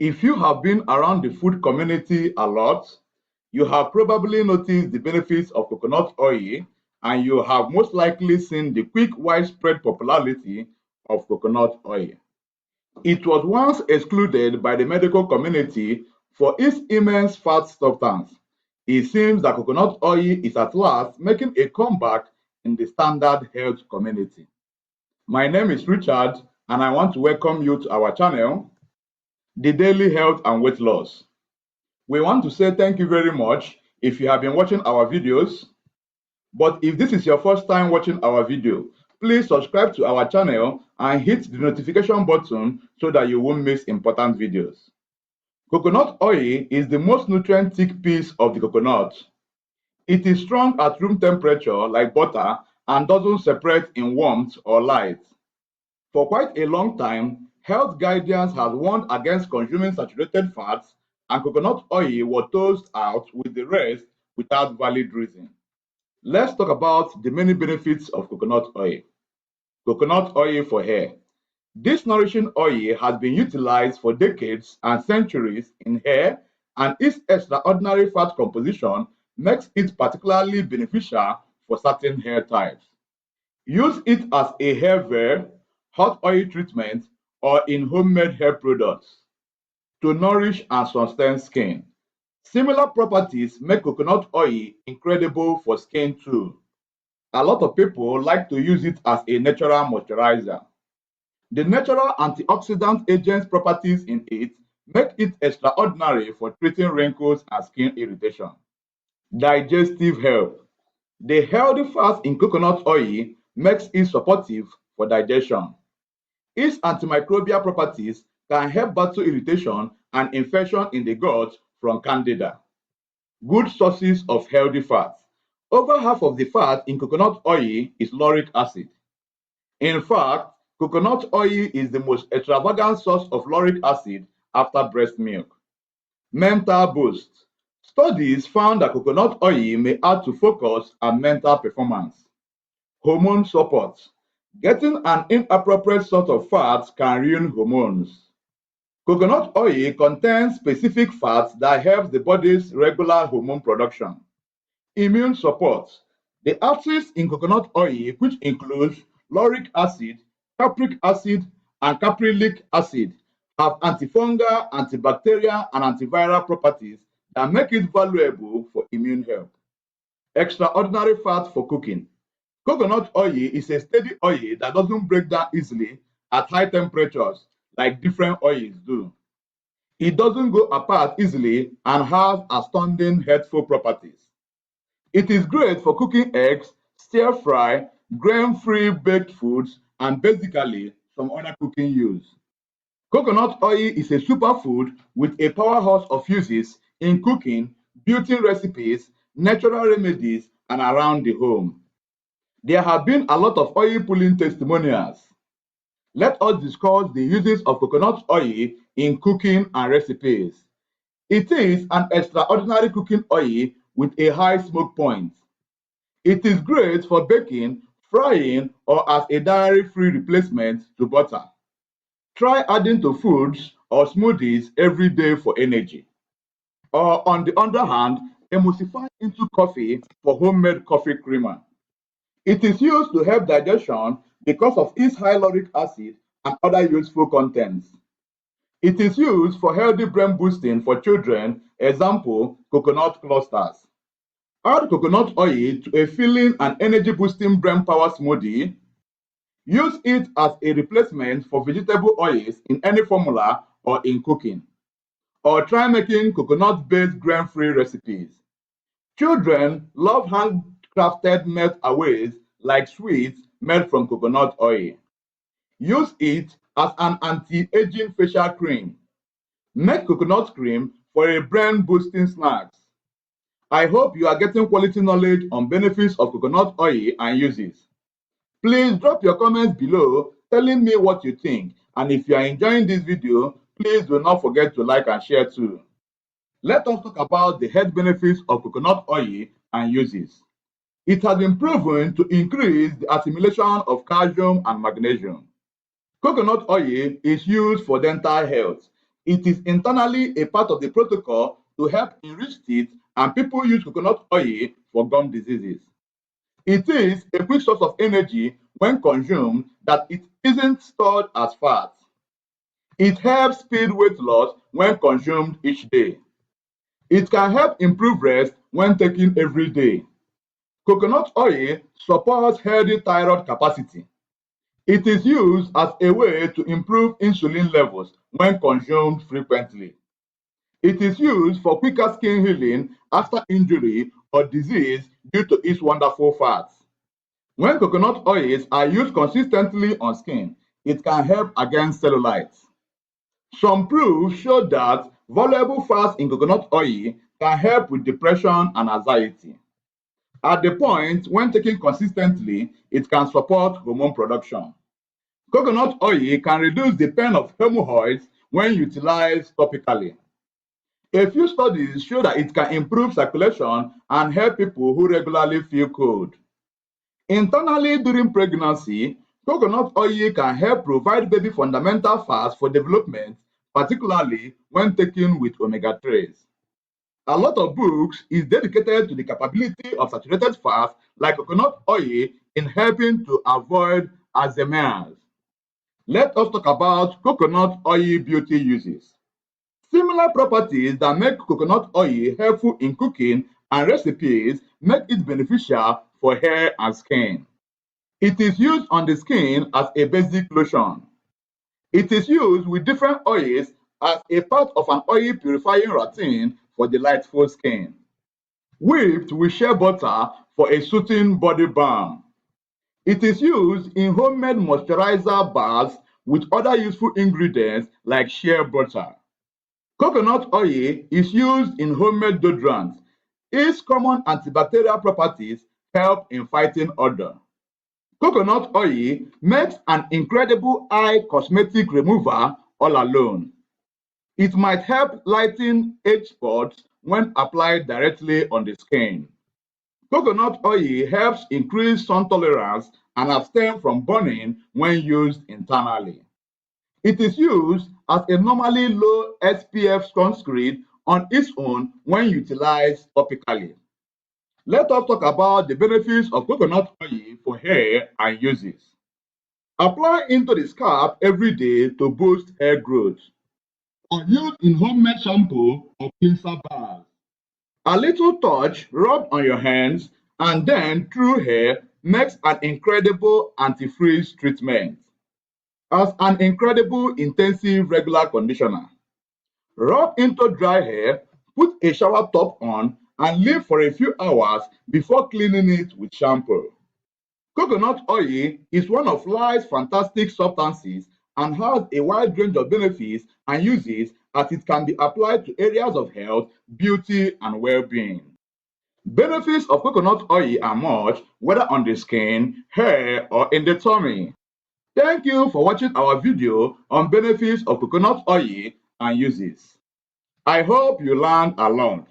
If you have been around the food community a lot, you have probably noticed the benefits of coconut oil, and you have most likely seen the quick widespread popularity of coconut oil. It was once excluded by the medical community for its immense fat substance. It seems that coconut oil is at last making a comeback in the standard health community. My name is Richard, and I want to welcome you to our channel, The Daily Health and Weight Loss. We want to say thank you very much if you have been watching our videos. But if this is your first time watching our video, please subscribe to our channel and hit the notification button so that you won't miss important videos. Coconut oil is the most nutrient-rich piece of the coconut. It is strong at room temperature like butter and doesn't separate in warmth or light. For quite a long time, health guidance has warned against consuming saturated fats, and coconut oil was tossed out with the rest without valid reason. Let's talk about the many benefits of coconut oil. Coconut oil for hair. This nourishing oil has been utilized for decades and centuries in hair, and its extraordinary fat composition makes it particularly beneficial for certain hair types. Use it as a hair veil, hot oil treatment, or in homemade hair products to nourish and sustain skin. Similar properties make coconut oil incredible for skin too. A lot of people like to use it as a natural moisturizer. The natural antioxidant agents properties in it make it extraordinary for treating wrinkles and skin irritation. Digestive health. The healthy fat in coconut oil makes it supportive for digestion. Its antimicrobial properties can help battle irritation and infection in the gut from candida. Good sources of healthy fat. Over half of the fat in coconut oil is lauric acid. In fact, coconut oil is the most extravagant source of lauric acid after breast milk. Mental boost. Studies found that coconut oil may add to focus and mental performance. Hormone support. Getting an inappropriate sort of fat can ruin hormones. Coconut oil contains specific fats that help the body's regular hormone production. Immune support. The acids in coconut oil, which includes lauric acid, capric acid, and caprylic acid, have antifungal, antibacterial, and antiviral properties that make it valuable for immune health. Extraordinary fat for cooking. Coconut oil is a steady oil that doesn't break down easily at high temperatures like different oils do. It doesn't go apart easily and has astounding healthful properties. It is great for cooking eggs, stir fry, grain-free baked foods, and basically some other cooking use. Coconut oil is a superfood with a powerhouse of uses in cooking, beauty recipes, natural remedies, and around the home. There have been a lot of oil pulling testimonials. Let us discuss the uses of coconut oil in cooking and recipes. It is an extraordinary cooking oil with a high smoke point. It is great for baking, frying, or as a dairy-free replacement to butter. Try adding to foods or smoothies every day for energy. Or on the other hand, emulsify into coffee for homemade coffee creamer. It is used to help digestion because of its high lauric acid and other useful contents. It is used for healthy brain boosting for children, example, coconut clusters. Add coconut oil to a filling and energy boosting brain power smoothie. Use it as a replacement for vegetable oils in any formula or in cooking. Or try making coconut-based grain-free recipes. Children love handcrafted melt-aways like sweets made from coconut oil. Use it as an anti-aging facial cream. Make coconut cream for a brain-boosting snacks. I hope you are getting quality knowledge on benefits of coconut oil and uses. Please drop your comments below telling me what you think, and if you are enjoying this video, please do not forget to like and share too. Let us talk about the health benefits of coconut oil and uses. It has been proven to increase the assimilation of calcium and magnesium. Coconut oil is used for dental health. It is internally a part of the protocol to help enrich teeth, and people use coconut oil for gum diseases. It is a quick source of energy when consumed that it isn't stored as fat. It helps speed weight loss when consumed each day. It can help improve rest when taken every day. Coconut oil supports healthy thyroid capacity. It is used as a way to improve insulin levels when consumed frequently. It is used for quicker skin healing after injury or disease due to its wonderful fats. When coconut oils are used consistently on skin, it can help against cellulite. Some proofs show that valuable fats in coconut oil can help with depression and anxiety. At the point when taken consistently, it can support hormone production. Coconut oil can reduce the pain of hemorrhoids when utilized topically. A few studies show that it can improve circulation and help people who regularly feel cold. Internally during pregnancy, coconut oil can help provide baby fundamental fats for development, particularly when taken with omega-3s. A lot of books is dedicated to the capability of saturated fats like coconut oil in helping to avoid Alzheimer's. Let us talk about coconut oil beauty uses. Similar properties that make coconut oil helpful in cooking and recipes make it beneficial for hair and skin. It is used on the skin as a basic lotion. It is used with different oils as a part of an oil purifying routine for delightful skin. Whipped with shea butter for a soothing body balm. It is used in homemade moisturizer bars with other useful ingredients like shea butter. Coconut oil is used in homemade deodorants. Its common antibacterial properties help in fighting odor. Coconut oil makes an incredible eye cosmetic remover all alone. It might help lighten age spots when applied directly on the skin. Coconut oil helps increase sun tolerance and abstain from burning when used internally. It is used as a normally low SPF sunscreen on its own when utilized topically. Let us talk about the benefits of coconut oil for hair and uses. Apply into the scalp every day to boost hair growth, or use in homemade shampoo or cleanser bars. A little touch rubbed on your hands and then through hair makes an incredible antifreeze treatment. As an incredible intensive regular conditioner. Rub into dry hair, put a shower top on, and leave for a few hours before cleaning it with shampoo. Coconut oil is one of life's fantastic substances and has a wide range of benefits and uses as it can be applied to areas of health, beauty, and well-being. Benefits of coconut oil are much, whether on the skin, hair, or in the tummy. Thank you for watching our video on benefits of coconut oil and uses. I hope you learned a lot.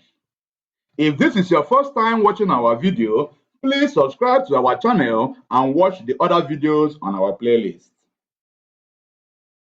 If this is your first time watching our video, please subscribe to our channel and watch the other videos on our playlist.